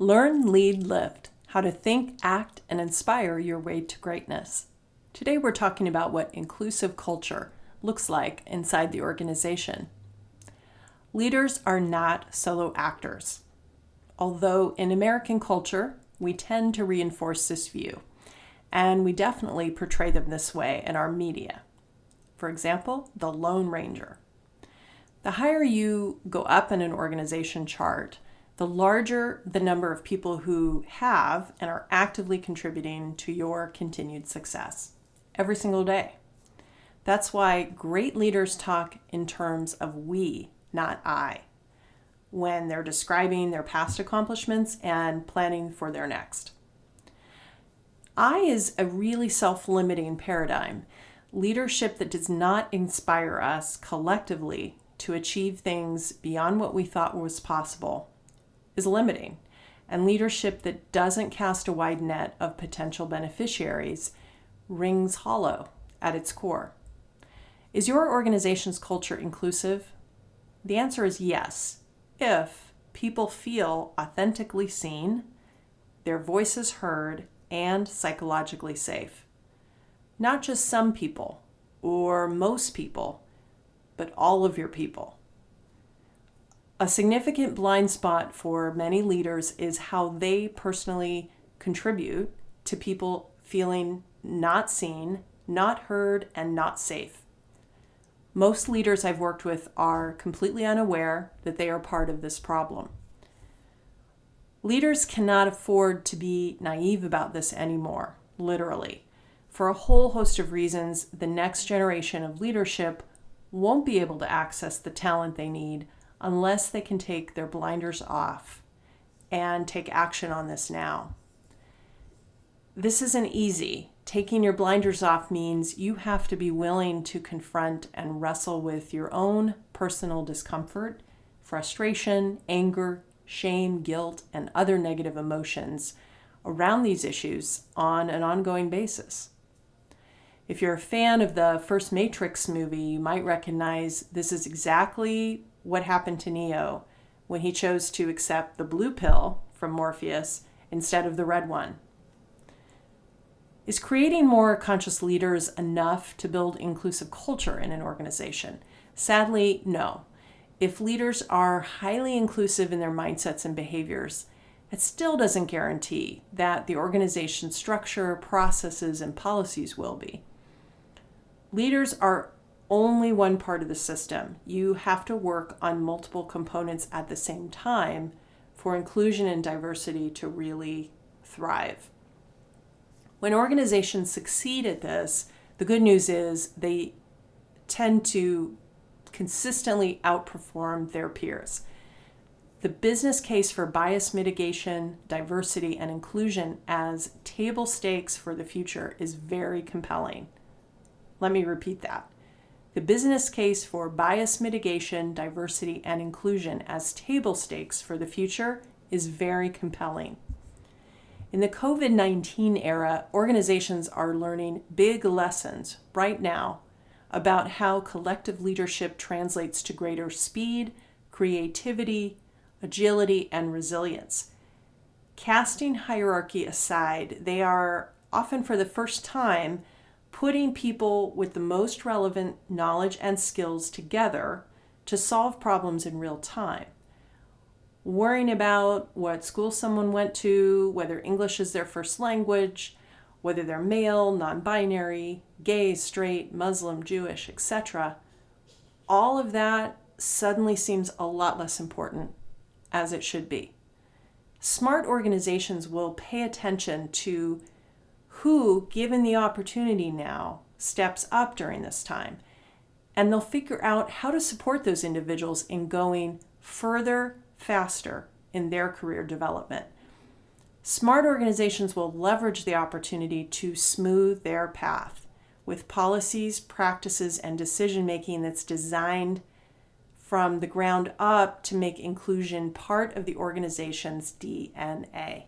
Learn, lead, lift. How to think, act, and inspire your way to greatness. Today we're talking about what inclusive culture looks like inside the organization. Leaders are not solo actors. Although in American culture, we tend to reinforce this view, and we definitely portray them this way in our media. For example, the Lone Ranger. The higher you go up in an organization chart, the larger the number of people who have and are actively contributing to your continued success every single day. That's why great leaders talk in terms of we, not I, when they're describing their past accomplishments and planning for their next. I is a really self-limiting paradigm. Leadership that does not inspire us collectively to achieve things beyond what we thought was possible is limiting, and leadership that doesn't cast a wide net of potential beneficiaries rings hollow at its core. Is your organization's culture inclusive? The answer is yes, if people feel authentically seen, their voices heard, and psychologically safe. Not just some people or most people, but all of your people. A significant blind spot for many leaders is how they personally contribute to people feeling not seen, not heard, and not safe. Most leaders I've worked with are completely unaware that they are part of this problem. Leaders cannot afford to be naive about this anymore, literally. For a whole host of reasons, the next generation of leadership won't be able to access the talent they need unless they can take their blinders off and take action on this now. This isn't easy. Taking your blinders off means you have to be willing to confront and wrestle with your own personal discomfort, frustration, anger, shame, guilt, and other negative emotions around these issues on an ongoing basis. If you're a fan of the first Matrix movie, you might recognize this is exactly what happened to Neo when he chose to accept the blue pill from Morpheus instead of the red one. Is creating more conscious leaders enough to build inclusive culture in an organization? Sadly, no. If leaders are highly inclusive in their mindsets and behaviors, it still doesn't guarantee that the organization's structure, processes, and policies will be. Leaders are only one part of the system. You have to work on multiple components at the same time for inclusion and diversity to really thrive. When organizations succeed at this, the good news is they tend to consistently outperform their peers. The business case for bias mitigation, diversity, and inclusion as table stakes for the future is very compelling. Let me repeat that. The business case for bias mitigation, diversity, and inclusion as table stakes for the future is very compelling. In the COVID-19 era, organizations are learning big lessons right now about how collective leadership translates to greater speed, creativity, agility, and resilience. Casting hierarchy aside, they are often for the first time putting people with the most relevant knowledge and skills together to solve problems in real time. Worrying about what school someone went to, whether English is their first language, whether they're male, non-binary, gay, straight, Muslim, Jewish, etc. All of that suddenly seems a lot less important, as it should be. Smart organizations will pay attention to who, given the opportunity now, steps up during this time. And they'll figure out how to support those individuals in going further, faster in their career development. Smart organizations will leverage the opportunity to smooth their path with policies, practices, and decision-making that's designed from the ground up to make inclusion part of the organization's DNA.